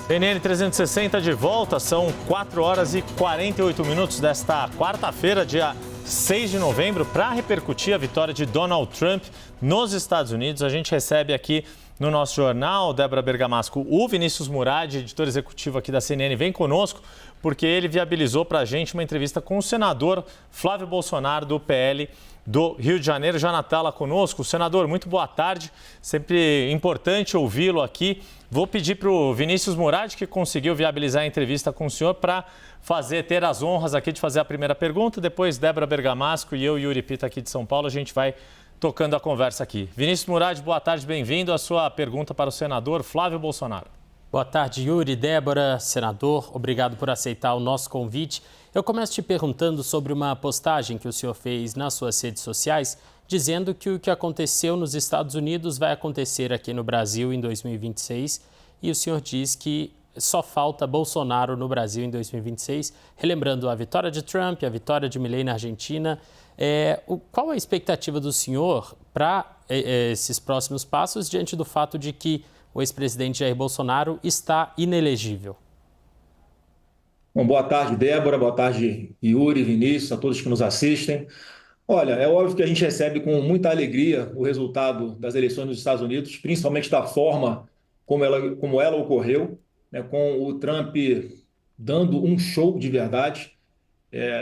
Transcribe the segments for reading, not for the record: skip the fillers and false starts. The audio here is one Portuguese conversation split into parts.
CNN 360 de volta, são 4 horas e 48 minutos desta quarta-feira, dia 6 de novembro, para repercutir a vitória de Donald Trump nos Estados Unidos. A gente recebe aqui no nosso jornal, Débora Bergamasco, o Vinícius Murad, editor executivo aqui da CNN, vem conosco porque ele viabilizou para a gente uma entrevista com o senador Flávio Bolsonaro, do PL do Rio de Janeiro. Já na tela conosco. Senador, muito boa tarde, sempre importante ouvi-lo aqui. Vou pedir para o Vinícius Murad, que conseguiu viabilizar a entrevista com o senhor, para ter as honras aqui de fazer a primeira pergunta. Depois, Débora Bergamasco e eu, Yuri Pita, aqui de São Paulo, a gente vai tocando a conversa aqui. Vinícius Murad, boa tarde, bem-vindo. A sua pergunta para o senador Flávio Bolsonaro. Boa tarde, Yuri, Débora, senador. Obrigado por aceitar o nosso convite. Eu começo te perguntando sobre uma postagem que o senhor fez nas suas redes sociais, dizendo que o que aconteceu nos Estados Unidos vai acontecer aqui no Brasil em 2026. E o senhor diz que só falta Bolsonaro no Brasil em 2026, relembrando a vitória de Trump, a vitória de Milei na Argentina. Qual a expectativa do senhor para esses próximos passos, diante do fato de que o ex-presidente Jair Bolsonaro está inelegível? Bom, boa tarde, Débora, boa tarde, Yuri, Vinícius, a todos que nos assistem. Olha, é óbvio que a gente recebe com muita alegria o resultado das eleições nos Estados Unidos, principalmente da forma como ela ocorreu, né, com o Trump dando um show de verdade,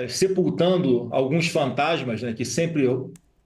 sepultando alguns fantasmas, né, que sempre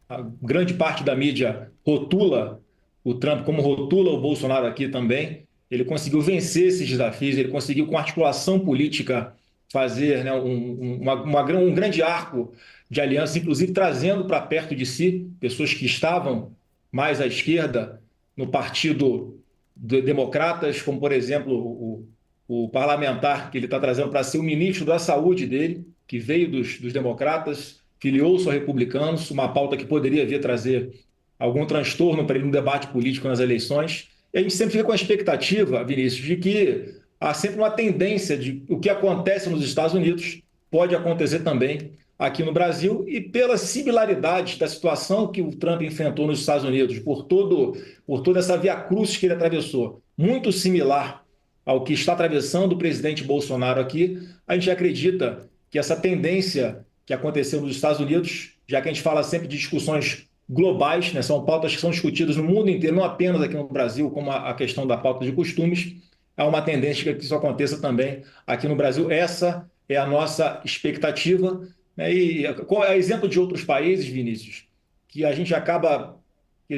a grande parte da mídia rotula o Trump, como rotula o Bolsonaro aqui também. Ele conseguiu vencer esses desafios, ele conseguiu, com articulação política, fazer, né, um grande arco de aliança, inclusive trazendo para perto de si pessoas que estavam mais à esquerda no partido democratas, como, por exemplo, o parlamentar que ele está trazendo para ser o ministro da saúde dele, que veio dos democratas, filiou-se aos republicanos, uma pauta que poderia vir trazer algum transtorno para ele no debate político nas eleições. E a gente sempre fica com a expectativa, Vinícius, de que há sempre uma tendência de o que acontece nos Estados Unidos pode acontecer também aqui no Brasil, e pela similaridade da situação que o Trump enfrentou nos Estados Unidos, por toda essa via-crucis que ele atravessou, muito similar ao que está atravessando o presidente Bolsonaro aqui, a gente acredita que essa tendência que aconteceu nos Estados Unidos, já que a gente fala sempre de discussões globais, né, são pautas que são discutidas no mundo inteiro, não apenas aqui no Brasil, como a questão da pauta de costumes, há uma tendência que isso aconteça também aqui no Brasil. Essa é a nossa expectativa, né? E a exemplo de outros países, Vinícius, que eles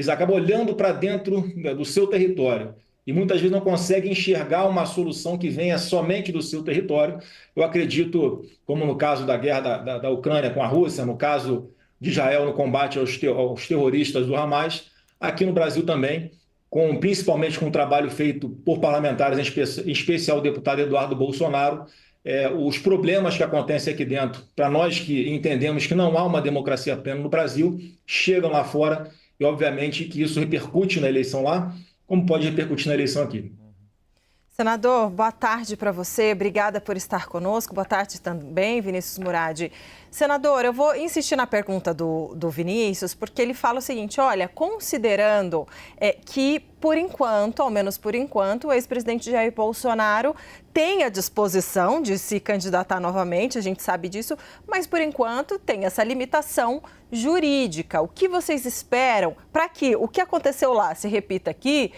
acabam olhando para dentro, né, do seu território e muitas vezes não conseguem enxergar uma solução que venha somente do seu território. Eu acredito, como no caso da guerra da Ucrânia com a Rússia, no caso de Israel no combate aos terroristas do Hamas, aqui no Brasil também, principalmente com o trabalho feito por parlamentares, em especial o deputado Eduardo Bolsonaro, os problemas que acontecem aqui dentro, para nós que entendemos que não há uma democracia plena no Brasil, chegam lá fora e, obviamente, que isso repercute na eleição lá, como pode repercutir na eleição aqui. Senador, boa tarde para você. Obrigada por estar conosco. Boa tarde também, Vinícius Murad. Senador, eu vou insistir na pergunta do Vinícius, porque ele fala o seguinte: olha, considerando que, por enquanto, ao menos por enquanto, o ex-presidente Jair Bolsonaro tem a disposição de se candidatar novamente, a gente sabe disso, mas, por enquanto, tem essa limitação jurídica. O que vocês esperam para que o que aconteceu lá se repita aqui?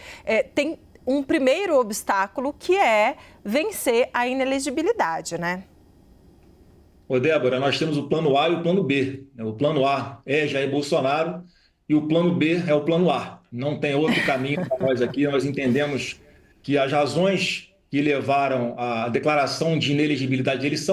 Tem um primeiro obstáculo, que é vencer a inelegibilidade, né? Ô, Débora, nós temos o plano A e o plano B. O plano A é Jair Bolsonaro e o plano B é o plano A. Não tem outro caminho para nós aqui. Nós entendemos que as razões que levaram à declaração de inelegibilidade deles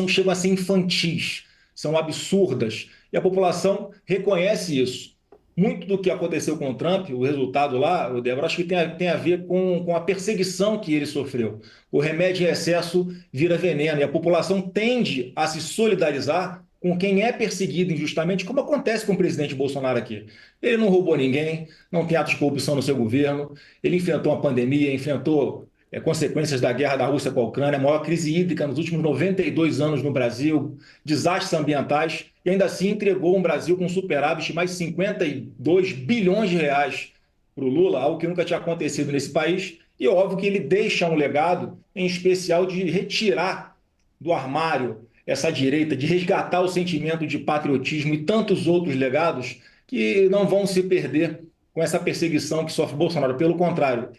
chegam a ser infantis, são absurdas. E a população reconhece isso. Muito do que aconteceu com o Trump, o resultado lá, Débora, acho que tem a ver com a perseguição que ele sofreu. O remédio em excesso vira veneno e a população tende a se solidarizar com quem é perseguido injustamente, como acontece com o presidente Bolsonaro aqui. Ele não roubou ninguém, não tem atos de corrupção no seu governo, ele enfrentou uma pandemia, enfrentou consequências da guerra da Rússia com a Ucrânia, a maior crise hídrica nos últimos 92 anos no Brasil, desastres ambientais, e ainda assim entregou um Brasil com superávit de mais 52 bilhões de reais para o Lula, algo que nunca tinha acontecido nesse país, E é óbvio que ele deixa um legado, em especial de retirar do armário essa direita, de resgatar o sentimento de patriotismo e tantos outros legados que não vão se perder com essa perseguição que sofre Bolsonaro. Pelo contrário,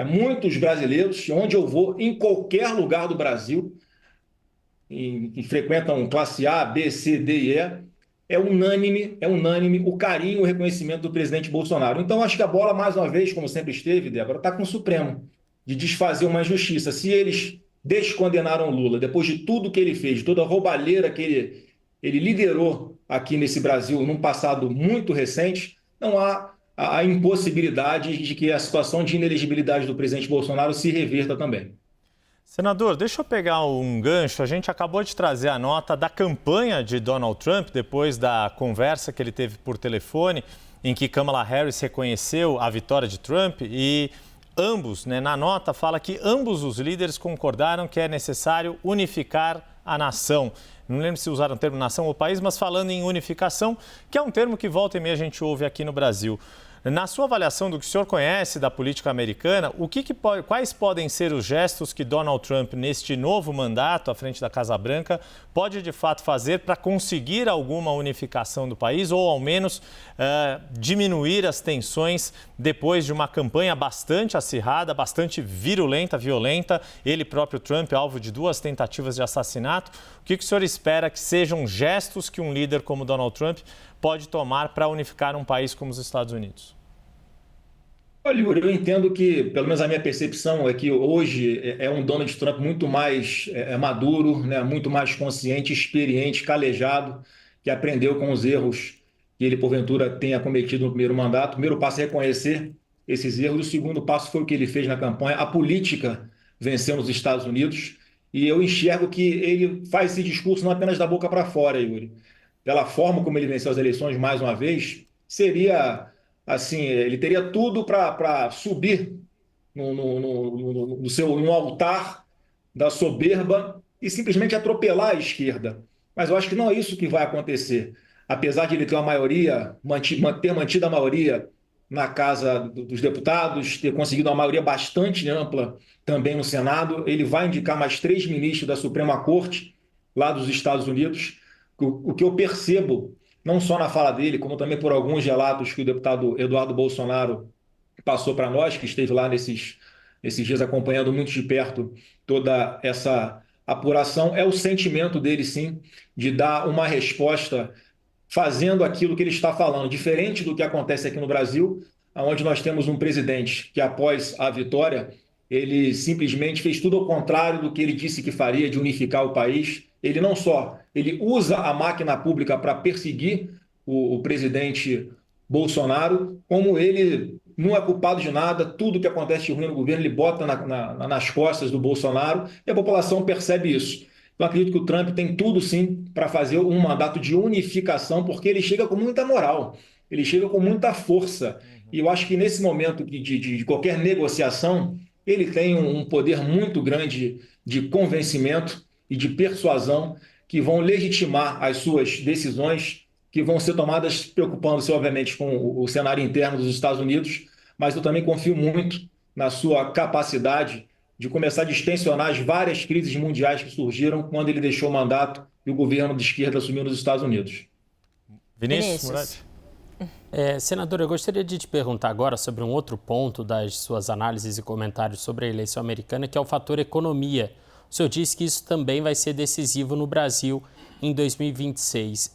muitos brasileiros, onde eu vou, em qualquer lugar do Brasil, que frequentam classe A, B, C, D e E, é unânime o carinho e o reconhecimento do presidente Bolsonaro. Então, acho que a bola, mais uma vez, como sempre esteve, Débora, está com o Supremo, de desfazer uma injustiça. Se eles descondenaram Lula, depois de tudo que ele fez, de toda a roubalheira que ele liderou aqui nesse Brasil num passado muito recente, não há a impossibilidade de que a situação de inelegibilidade do presidente Bolsonaro se reverta também. Senador, deixa eu pegar um gancho. A gente acabou de trazer a nota da campanha de Donald Trump, depois da conversa que ele teve por telefone, em que Kamala Harris reconheceu a vitória de Trump e ambos, na nota, fala que ambos os líderes concordaram que é necessário unificar a nação. Não lembro se usaram o termo nação ou país, mas falando em unificação, que é um termo que volta e meia a gente ouve aqui no Brasil. Na sua avaliação do que o senhor conhece da política americana, quais podem ser os gestos que Donald Trump, neste novo mandato à frente da Casa Branca, pode de fato fazer para conseguir alguma unificação do país ou, ao menos, diminuir as tensões depois de uma campanha bastante acirrada, bastante violenta, ele próprio Trump, alvo de 2 tentativas de assassinato? O que o senhor espera que sejam gestos que um líder como Donald Trump pode tomar para unificar um país como os Estados Unidos? Olha, Yuri, eu entendo que, pelo menos a minha percepção é que hoje é um Donald Trump muito mais maduro, muito mais consciente, experiente, calejado, que aprendeu com os erros que ele, porventura, tenha cometido no primeiro mandato. O primeiro passo é reconhecer esses erros, o segundo passo foi o que ele fez na campanha. A política venceu nos Estados Unidos e eu enxergo que ele faz esse discurso não apenas da boca para fora, Yuri. Pela forma como ele venceu as eleições mais uma vez, seria assim, ele teria tudo para subir no altar da soberba e simplesmente atropelar a esquerda. Mas eu acho que não é isso que vai acontecer. Apesar de ele ter uma maioria, ter mantido a maioria na Casa dos Deputados, ter conseguido uma maioria bastante ampla também no Senado, ele vai indicar mais 3 ministros da Suprema Corte lá dos Estados Unidos. O que eu percebo, não só na fala dele, como também por alguns relatos que o deputado Eduardo Bolsonaro passou para nós, que esteve lá nesses dias acompanhando muito de perto toda essa apuração, é o sentimento dele, sim, de dar uma resposta fazendo aquilo que ele está falando, diferente do que acontece aqui no Brasil, onde nós temos um presidente que, após a vitória, ele simplesmente fez tudo ao contrário do que ele disse que faria, de unificar o país. Ele não só, ele usa a máquina pública para perseguir o presidente Bolsonaro, como ele não é culpado de nada, tudo que acontece de ruim no governo ele bota nas costas do Bolsonaro e a população percebe isso. Eu acredito que o Trump tem tudo, sim, para fazer um mandato de unificação, porque ele chega com muita moral, ele chega com muita força. E eu acho que nesse momento de qualquer negociação, ele tem um poder muito grande de convencimento e de persuasão que vão legitimar as suas decisões, que vão ser tomadas preocupando-se, obviamente, com o cenário interno dos Estados Unidos, mas eu também confio muito na sua capacidade de começar a distensionar as várias crises mundiais que surgiram quando ele deixou o mandato e o governo de esquerda assumiu nos Estados Unidos. Vinícius Murad. Senador, eu gostaria de te perguntar agora sobre um outro ponto das suas análises e comentários sobre a eleição americana, que é o fator economia. O senhor disse que isso também vai ser decisivo no Brasil em 2026.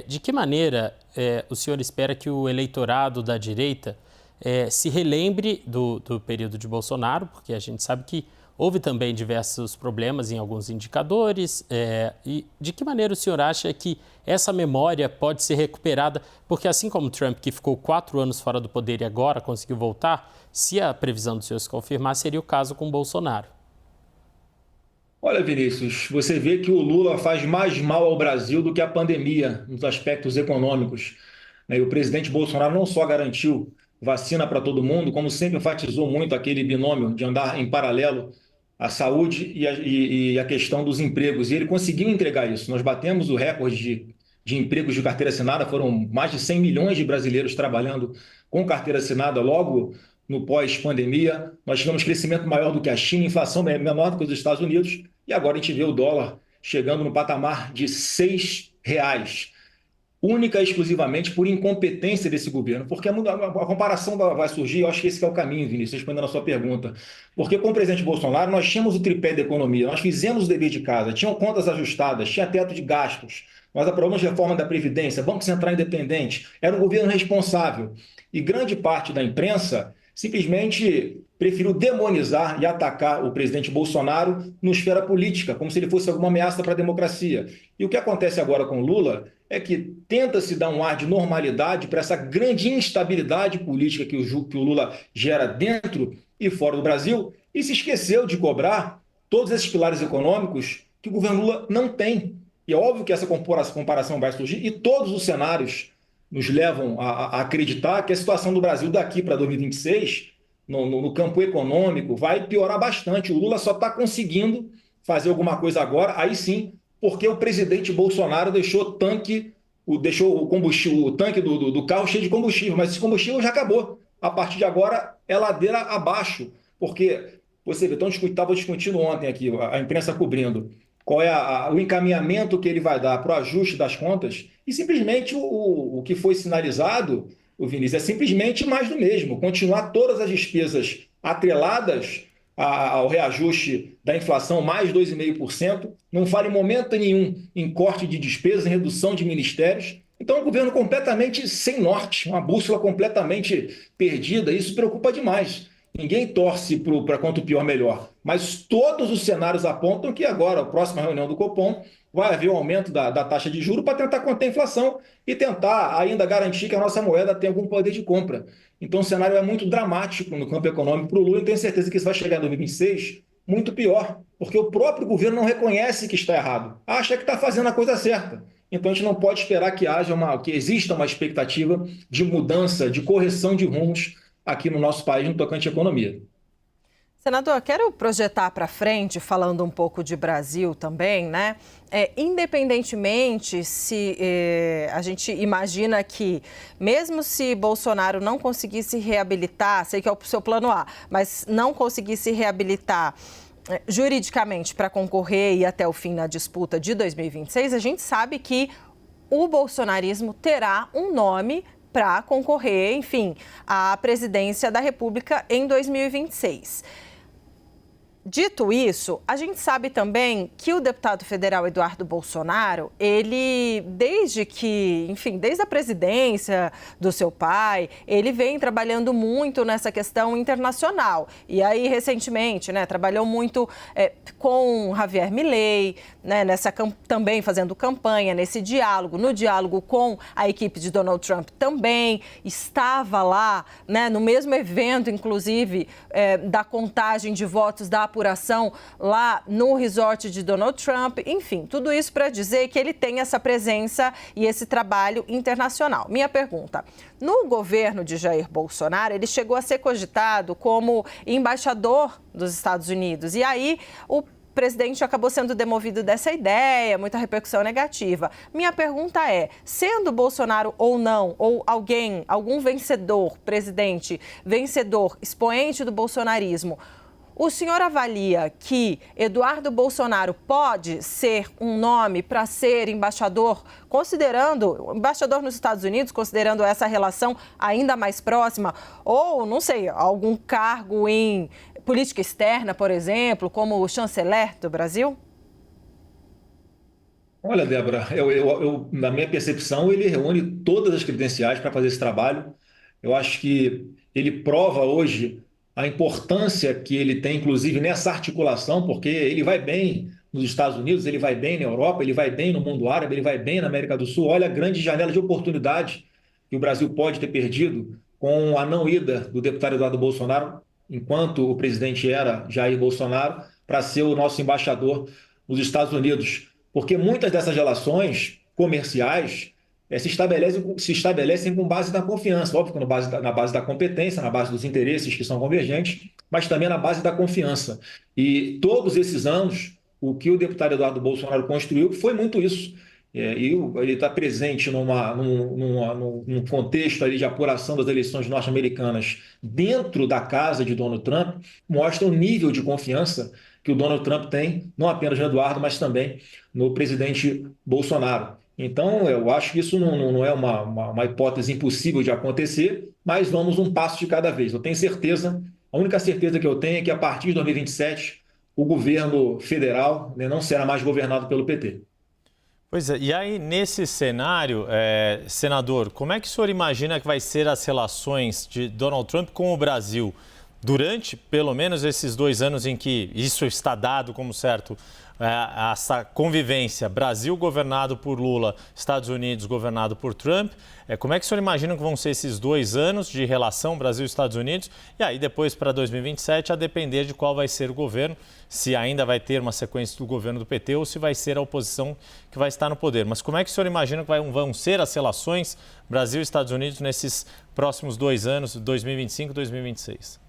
De que maneira o senhor espera que o eleitorado da direita se relembre do período de Bolsonaro, porque a gente sabe que houve também diversos problemas em alguns indicadores, e de que maneira o senhor acha que essa memória pode ser recuperada? Porque assim como Trump, que ficou 4 anos fora do poder e agora conseguiu voltar, se a previsão do senhor se confirmar, seria o caso com Bolsonaro. Olha, Vinícius, você vê que o Lula faz mais mal ao Brasil do que a pandemia nos aspectos econômicos. E o presidente Bolsonaro não só garantiu vacina para todo mundo, como sempre enfatizou muito aquele binômio de andar em paralelo a saúde e a questão dos empregos. E ele conseguiu entregar isso. Nós batemos o recorde de empregos de carteira assinada, foram mais de 100 milhões de brasileiros trabalhando com carteira assinada logo no pós-pandemia, nós tivemos crescimento maior do que a China, inflação menor do que os Estados Unidos, e agora a gente vê o dólar chegando no patamar de R$ 6, única e exclusivamente por incompetência desse governo, porque a comparação vai surgir, eu acho que esse é o caminho, Vinícius, respondendo a sua pergunta, porque com o presidente Bolsonaro nós tínhamos o tripé da economia, nós fizemos o dever de casa, tinham contas ajustadas, tinha teto de gastos, nós aprovamos reforma da Previdência, Banco Central independente, era um governo responsável, e grande parte da imprensa simplesmente preferiu demonizar e atacar o presidente Bolsonaro na esfera política, como se ele fosse alguma ameaça para a democracia. E o que acontece agora com Lula é que tenta-se dar um ar de normalidade para essa grande instabilidade política que o Lula gera dentro e fora do Brasil, e se esqueceu de cobrar todos esses pilares econômicos que o governo Lula não tem. E é óbvio que essa comparação vai surgir, e todos os cenários nos levam a acreditar que a situação do Brasil daqui para 2026, no campo econômico, vai piorar bastante. O Lula só está conseguindo fazer alguma coisa agora, aí sim, porque o presidente Bolsonaro deixou o tanque do carro cheio de combustível, mas esse combustível já acabou. A partir de agora é ladeira abaixo, porque você vê, estava discutindo ontem aqui, a imprensa cobrindo, qual é o encaminhamento que ele vai dar para o ajuste das contas, e simplesmente o que foi sinalizado, o Vinícius, é simplesmente mais do mesmo, continuar todas as despesas atreladas ao reajuste da inflação, mais 2,5%, não fala em momento nenhum em corte de despesas, em redução de ministérios. Então, é um governo completamente sem norte, uma bússola completamente perdida, isso preocupa demais. Ninguém torce para quanto pior, melhor. Mas todos os cenários apontam que agora, a próxima reunião do Copom, vai haver um aumento da taxa de juros para tentar conter a inflação e tentar ainda garantir que a nossa moeda tem algum poder de compra. Então o cenário é muito dramático no campo econômico para o Lula, e tenho certeza que isso vai chegar em 2026 muito pior, porque o próprio governo não reconhece que está errado, acha que está fazendo a coisa certa. Então a gente não pode esperar que exista uma expectativa de mudança, de correção de rumos aqui no nosso país no tocante à economia. Senador, quero projetar para frente, falando um pouco de Brasil também, né? Independentemente se a gente imagina que, mesmo se Bolsonaro não conseguisse reabilitar, sei que é o seu plano A, mas não conseguisse reabilitar juridicamente para concorrer e ir até o fim na disputa de 2026, a gente sabe que o bolsonarismo terá um nome para concorrer, enfim, à presidência da República em 2026. Dito isso, a gente sabe também que o deputado federal Eduardo Bolsonaro, ele, desde a presidência do seu pai, ele vem trabalhando muito nessa questão internacional. E aí, recentemente, né, trabalhou muito com Javier Milei, né, também fazendo campanha nesse diálogo, no diálogo com a equipe de Donald Trump também, estava lá, né, no mesmo evento, inclusive, da contagem de votos da apuração lá no resort de Donald Trump, enfim, tudo isso para dizer que ele tem essa presença e esse trabalho internacional. Minha pergunta, no governo de Jair Bolsonaro, ele chegou a ser cogitado como embaixador dos Estados Unidos, e aí o presidente acabou sendo demovido dessa ideia, muita repercussão negativa. Minha pergunta é, sendo Bolsonaro ou não, ou algum vencedor, presidente, vencedor, expoente do bolsonarismo, o senhor avalia que Eduardo Bolsonaro pode ser um nome para ser embaixador nos Estados Unidos, considerando essa relação ainda mais próxima, ou, não sei, algum cargo em política externa, por exemplo, como o chanceler do Brasil? Olha, Débora, na minha percepção, ele reúne todas as credenciais para fazer esse trabalho. Eu acho que ele prova hoje a importância que ele tem, inclusive, nessa articulação, porque ele vai bem nos Estados Unidos, ele vai bem na Europa, ele vai bem no mundo árabe, ele vai bem na América do Sul. Olha a grande janela de oportunidade que o Brasil pode ter perdido com a não ida do deputado Eduardo Bolsonaro, enquanto o presidente era Jair Bolsonaro, para ser o nosso embaixador nos Estados Unidos. Porque muitas dessas relações comerciais se estabelecem com base na confiança, óbvio que na base da competência, na base dos interesses que são convergentes, mas também na base da confiança. E todos esses anos, o que o deputado Eduardo Bolsonaro construiu foi muito isso. e ele está presente num contexto ali de apuração das eleições norte-americanas dentro da casa de Donald Trump, mostra o nível de confiança que o Donald Trump tem, não apenas no Eduardo, mas também no presidente Bolsonaro. Então, eu acho que isso não é uma hipótese impossível de acontecer, mas vamos um passo de cada vez. Eu tenho certeza, a única certeza que eu tenho é que a partir de 2027, o governo federal, né, não será mais governado pelo PT. Pois é, e aí nesse cenário, senador, como é que o senhor imagina que vai ser as relações de Donald Trump com o Brasil durante, pelo menos, esses 2 anos em que isso está dado como certo, essa convivência, Brasil governado por Lula, Estados Unidos governado por Trump, como é que o senhor imagina que vão ser esses 2 anos de relação Brasil-Estados Unidos e aí depois para 2027 a depender de qual vai ser o governo, se ainda vai ter uma sequência do governo do PT ou se vai ser a oposição que vai estar no poder. Mas como é que o senhor imagina que vão ser as relações Brasil-Estados Unidos nesses próximos 2 anos, 2025 e 2026?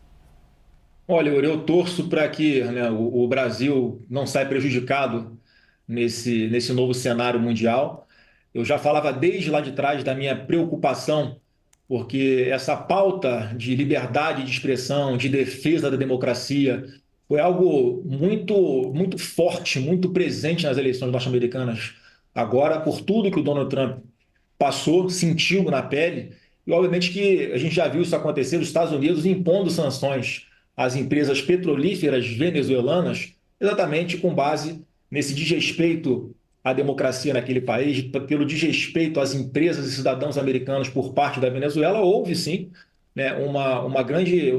Olha, eu torço para que, né, o Brasil não saia prejudicado nesse novo cenário mundial. Eu já falava desde lá de trás da minha preocupação, porque essa pauta de liberdade de expressão, de defesa da democracia, foi algo muito forte, muito presente nas eleições norte-americanas. Agora, por tudo que o Donald Trump passou, sentiu na pele, e obviamente que a gente já viu isso acontecer nos Estados Unidos impondo sanções às empresas petrolíferas venezuelanas, exatamente com base nesse desrespeito à democracia naquele país, pelo desrespeito às empresas e cidadãos americanos por parte da Venezuela. Houve sim, né, uma grande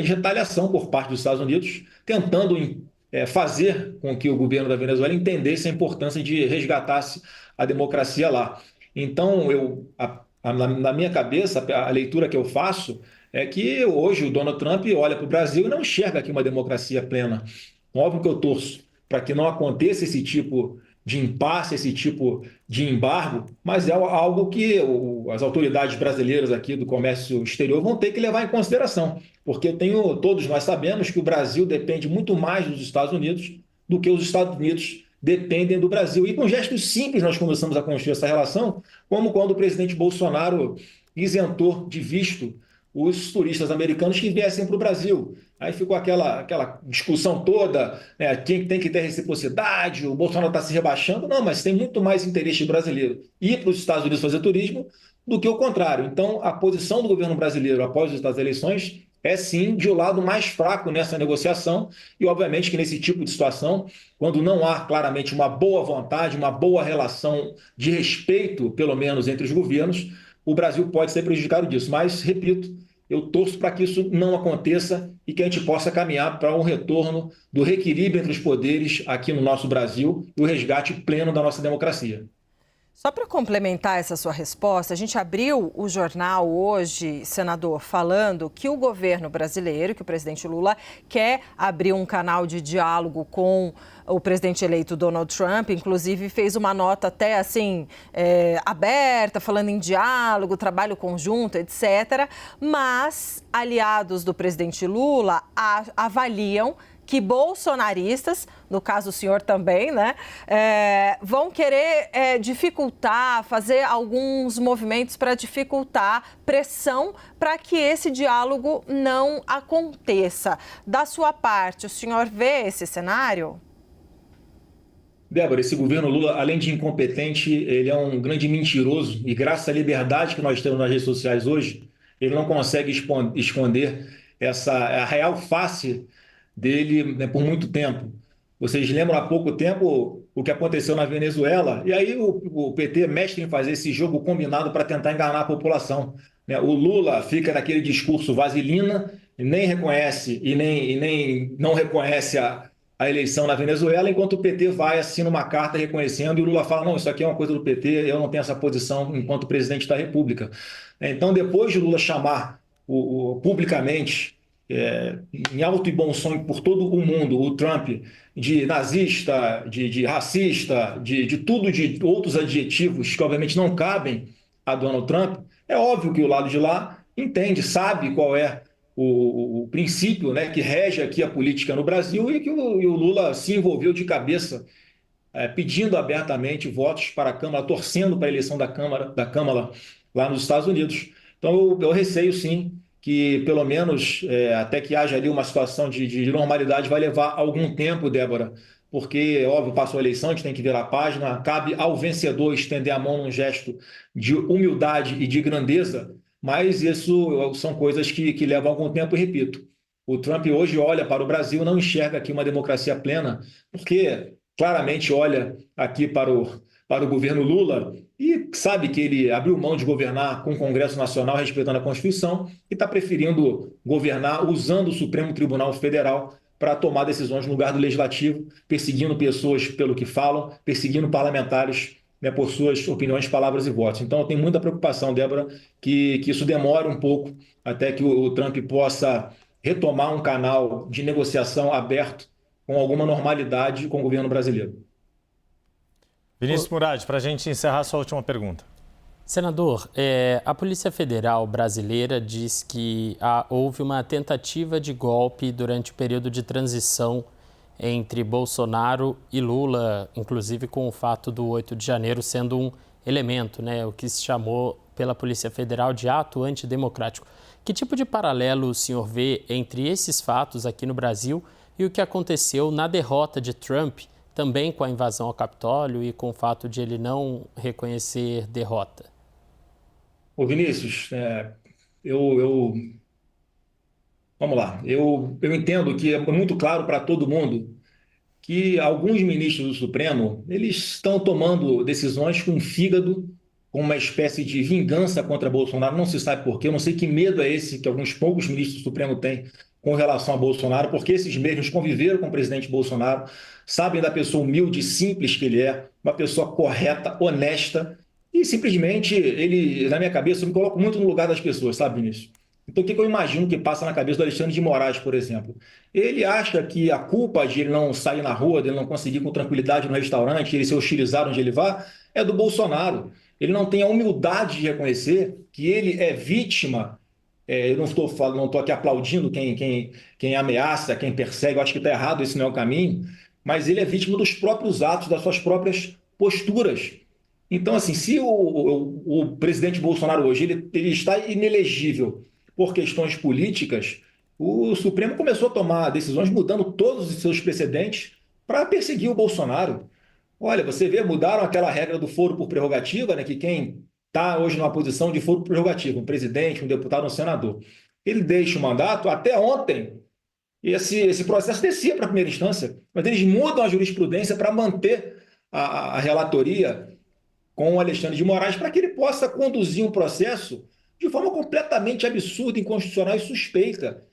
retaliação por parte dos Estados Unidos, tentando fazer com que o governo da Venezuela entendesse a importância de resgatar-se a democracia lá. Então, na minha cabeça, a leitura que eu faço é que hoje o Donald Trump olha para o Brasil e não enxerga aqui uma democracia plena. Óbvio que eu torço para que não aconteça esse tipo de impasse, esse tipo de embargo, mas é algo que as autoridades brasileiras aqui do comércio exterior vão ter que levar em consideração, porque todos nós sabemos que o Brasil depende muito mais dos Estados Unidos do que os Estados Unidos dependem do Brasil. E com gestos simples nós começamos a construir essa relação, como quando o presidente Bolsonaro isentou de visto os turistas americanos que viessem para o Brasil. Aí ficou aquela discussão toda, né, quem tem que ter reciprocidade, o Bolsonaro está se rebaixando. Não, mas tem muito mais interesse brasileiro ir para os Estados Unidos fazer turismo do que o contrário. Então, a posição do governo brasileiro após as eleições é sim de um lado mais fraco nessa negociação e, obviamente, que nesse tipo de situação, quando não há claramente uma boa vontade, uma boa relação de respeito, pelo menos entre os governos, o Brasil pode ser prejudicado disso. Mas, repito, eu torço para que isso não aconteça e que a gente possa caminhar para um retorno do reequilíbrio entre os poderes aqui no nosso Brasil e o resgate pleno da nossa democracia. Só para complementar essa sua resposta, a gente abriu o jornal hoje, senador, falando que o governo brasileiro, que o presidente Lula quer abrir um canal de diálogo com o presidente eleito Donald Trump, inclusive fez uma nota até assim aberta, falando em diálogo, trabalho conjunto, etc. Mas aliados do presidente Lula avaliam que bolsonaristas, no caso o senhor também, né, vão querer dificultar, fazer alguns movimentos para dificultar pressão para que esse diálogo não aconteça. Da sua parte, o senhor vê esse cenário? Débora, esse governo Lula, além de incompetente, ele é um grande mentiroso e graças à liberdade que nós temos nas redes sociais hoje, ele não consegue esconder a real face dele, né, por muito tempo. Vocês lembram há pouco tempo o que aconteceu na Venezuela? E aí o PT mexe em fazer esse jogo combinado para tentar enganar a população, né? O Lula fica naquele discurso vaselina, nem reconhece e nem não reconhece a eleição na Venezuela, enquanto o PT vai, assina uma carta reconhecendo e o Lula fala, não, isso aqui é uma coisa do PT, eu não tenho essa posição enquanto presidente da República. Então, depois de Lula chamar publicamente, em alto e bom som por todo o mundo, o Trump de nazista, de racista, de tudo, de outros adjetivos que obviamente não cabem a Donald Trump, é óbvio que o lado de lá entende, sabe qual é o princípio, né, que rege aqui a política no Brasil e que o Lula se envolveu de cabeça pedindo abertamente votos para a Câmara, torcendo para a eleição da Câmara lá nos Estados Unidos. Então, eu receio, sim, que pelo menos até que haja ali uma situação de normalidade vai levar algum tempo, Débora, porque, óbvio, passou a eleição, a gente tem que virar a página, cabe ao vencedor estender a mão num gesto de humildade e de grandeza, mas isso são coisas que levam algum tempo, e repito, o Trump hoje olha para o Brasil, não enxerga aqui uma democracia plena, porque claramente olha aqui para o governo Lula e sabe que ele abriu mão de governar com o Congresso Nacional, respeitando a Constituição, e está preferindo governar usando o Supremo Tribunal Federal para tomar decisões no lugar do Legislativo, perseguindo pessoas pelo que falam, perseguindo parlamentares, né, por suas opiniões, palavras e votos. Então, eu tenho muita preocupação, Débora, que isso demore um pouco até que o Trump possa retomar um canal de negociação aberto com alguma normalidade com o governo brasileiro. Vinícius Murad, para a gente encerrar, sua última pergunta. Senador, a Polícia Federal brasileira diz que houve uma tentativa de golpe durante o período de transição entre Bolsonaro e Lula, inclusive com o fato do 8 de janeiro sendo um elemento, né, o que se chamou pela Polícia Federal de ato antidemocrático. Que tipo de paralelo o senhor vê entre esses fatos aqui no Brasil e o que aconteceu na derrota de Trump, também com a invasão ao Capitólio e com o fato de ele não reconhecer derrota? Ô Vinícius, vamos lá. Eu entendo que é muito claro para todo mundo que alguns ministros do Supremo eles estão tomando decisões com fígado, com uma espécie de vingança contra Bolsonaro. Não se sabe por quê. Eu não sei que medo é esse que alguns poucos ministros do Supremo têm com relação a Bolsonaro, porque esses mesmos conviveram com o presidente Bolsonaro, sabem da pessoa humilde e simples que ele é, uma pessoa correta, honesta. E simplesmente, ele, na minha cabeça, eu me coloco muito no lugar das pessoas, sabe, Vinícius? Então, o que eu imagino que passa na cabeça do Alexandre de Moraes, por exemplo? Ele acha que a culpa de ele não sair na rua, de ele não conseguir com tranquilidade no restaurante, ele ser hostilizado onde ele vá, é do Bolsonaro. Ele não tem a humildade de reconhecer que ele é vítima. Eu não estou aqui aplaudindo quem ameaça, quem persegue, eu acho que está errado, esse não é o caminho, mas ele é vítima dos próprios atos, das suas próprias posturas. Então, assim, se o presidente Bolsonaro hoje ele está inelegível por questões políticas, o Supremo começou a tomar decisões mudando todos os seus precedentes para perseguir o Bolsonaro. Olha, você vê, mudaram aquela regra do foro por prerrogativa, né, que quem está hoje numa posição de foro por prerrogativa, um presidente, um deputado, um senador, ele deixa o mandato, até ontem, esse processo descia para a primeira instância, mas eles mudam a jurisprudência para manter a relatoria com o Alexandre de Moraes para que ele possa conduzir um processo de forma completamente absurda, inconstitucional e suspeita.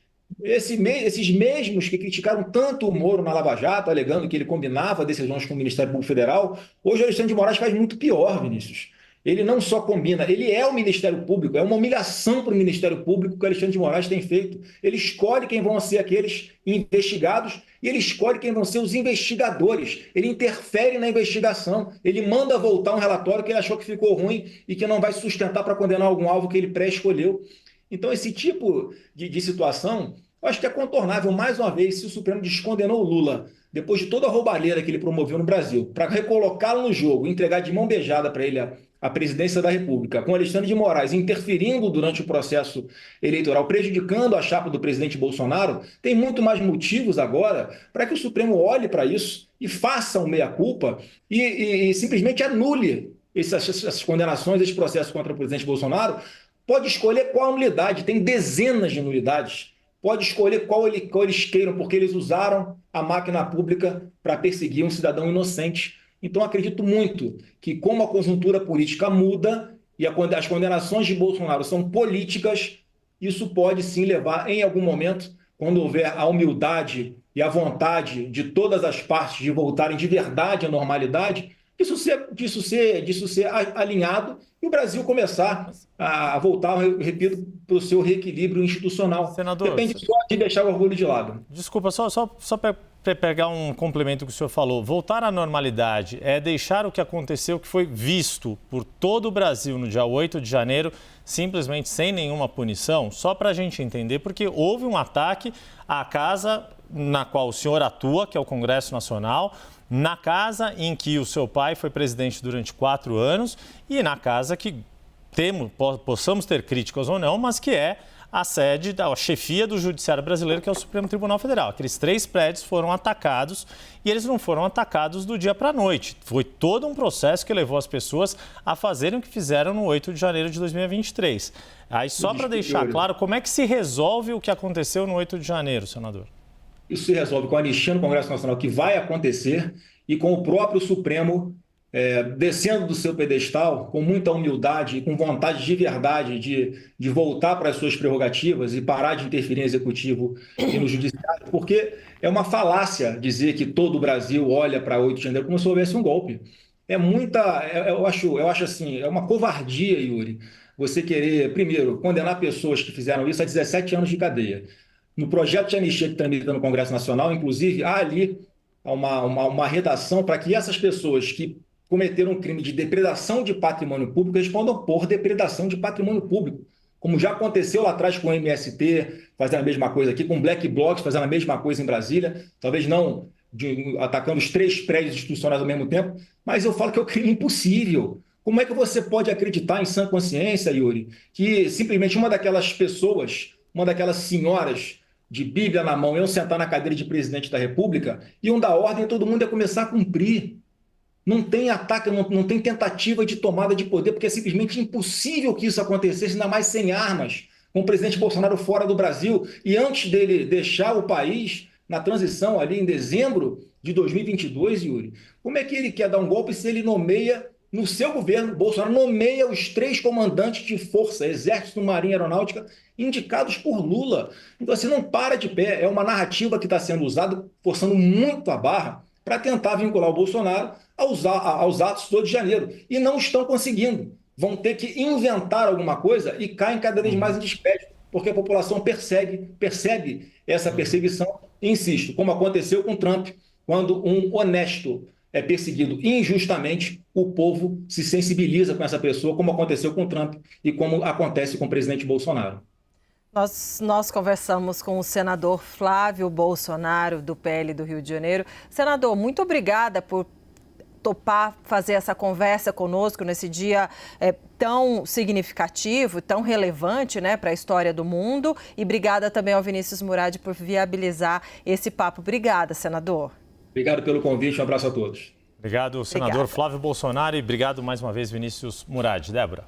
Esses mesmos que criticaram tanto o Moro na Lava Jato, alegando que ele combinava decisões com o Ministério Público Federal, hoje o Alexandre de Moraes faz muito pior, Vinícius. Ele não só combina, ele é o Ministério Público, é uma humilhação para o Ministério Público que o Alexandre de Moraes tem feito. Ele escolhe quem vão ser aqueles investigados e ele escolhe quem vão ser os investigadores. Ele interfere na investigação, ele manda voltar um relatório que ele achou que ficou ruim e que não vai sustentar para condenar algum alvo que ele pré-escolheu. Então, esse tipo de situação, eu acho que é contornável. Mais uma vez, se o Supremo descondenou o Lula, depois de toda a roubalheira que ele promoveu no Brasil, para recolocá-lo no jogo, entregar de mão beijada para ele a presidência da República, com Alexandre de Moraes interferindo durante o processo eleitoral, prejudicando a chapa do presidente Bolsonaro, tem muito mais motivos agora para que o Supremo olhe para isso e faça um meia-culpa e simplesmente anule essas condenações, esse processo contra o presidente Bolsonaro. Pode escolher qual nulidade, tem dezenas de nulidades. Pode escolher qual eles queiram, porque eles usaram a máquina pública para perseguir um cidadão inocente. Então, acredito muito que, como a conjuntura política muda e as condenações de Bolsonaro são políticas, isso pode sim levar, em algum momento, quando houver a humildade e a vontade de todas as partes de voltarem de verdade à normalidade, disso ser alinhado e o Brasil começar a voltar, eu repito, para o seu reequilíbrio institucional. Senador, depende só de deixar o orgulho de lado. Desculpa, só para pegar um complemento que o senhor falou. Voltar à normalidade é deixar o que aconteceu, que foi visto por todo o Brasil no dia 8 de janeiro, simplesmente sem nenhuma punição? Só para a gente entender, porque houve um ataque à casa na qual o senhor atua, que é o Congresso Nacional, na casa em que o seu pai foi presidente durante 4 anos e na casa que possamos ter críticas ou não, mas que é a sede da chefia do Judiciário Brasileiro, que é o Supremo Tribunal Federal. Aqueles 3 prédios foram atacados e eles não foram atacados do dia para a noite. Foi todo um processo que levou as pessoas a fazerem o que fizeram no 8 de janeiro de 2023. Aí, só para deixar claro, como é que se resolve o que aconteceu no 8 de janeiro, senador? Isso se resolve com a anistia no Congresso Nacional, que vai acontecer, e com o próprio Supremo descendo do seu pedestal com muita humildade e com vontade de verdade de voltar para as suas prerrogativas e parar de interferir no Executivo e no Judiciário, porque é uma falácia dizer que todo o Brasil olha para 8 de janeiro como se houvesse um golpe. Eu acho assim, é uma covardia, Yuri, você querer, primeiro, condenar pessoas que fizeram isso a 17 anos de cadeia. No projeto de anistia que tramita no Congresso Nacional, inclusive, há ali uma redação para que essas pessoas que cometeram um crime de depredação de patrimônio público respondam por depredação de patrimônio público, como já aconteceu lá atrás com o MST, fazendo a mesma coisa aqui, com Black Blocs, fazendo a mesma coisa em Brasília, talvez não atacando os 3 prédios institucionais ao mesmo tempo, mas eu falo que é um crime impossível. Como é que você pode acreditar em sã consciência, Yuri, que simplesmente uma daquelas pessoas, uma daquelas senhoras de Bíblia na mão, iam sentar na cadeira de presidente da República, iam dar ordem e todo mundo ia começar a cumprir? Não tem ataque, não tem tentativa de tomada de poder, porque é simplesmente impossível que isso acontecesse, ainda mais sem armas, com o presidente Bolsonaro fora do Brasil. E antes dele deixar o país, na transição ali em dezembro de 2022, Yuri, como é que ele quer dar um golpe se ele nomeia, no seu governo, Bolsonaro nomeia os 3 comandantes de força, Exército, Marinha e Aeronáutica, indicados por Lula? Então, assim, não para de pé. É uma narrativa que está sendo usada, forçando muito a barra, para tentar vincular o Bolsonaro aos atos do 8 de janeiro. E não estão conseguindo. Vão ter que inventar alguma coisa e caem cada vez mais em descrédito, porque a população percebe essa perseguição. E insisto, como aconteceu com Trump, quando um honesto é perseguido injustamente, o povo se sensibiliza com essa pessoa, como aconteceu com Trump e como acontece com o presidente Bolsonaro. Nós conversamos com o senador Flávio Bolsonaro, do PL do Rio de Janeiro. Senador, muito obrigada por topar fazer essa conversa conosco nesse dia tão significativo, tão relevante, né, para a história do mundo. E obrigada também ao Vinícius Murad por viabilizar esse papo. Obrigada, senador. Obrigado pelo convite, um abraço a todos. Obrigado, senador Flávio Bolsonaro, e obrigado mais uma vez, Vinícius Murad. Débora.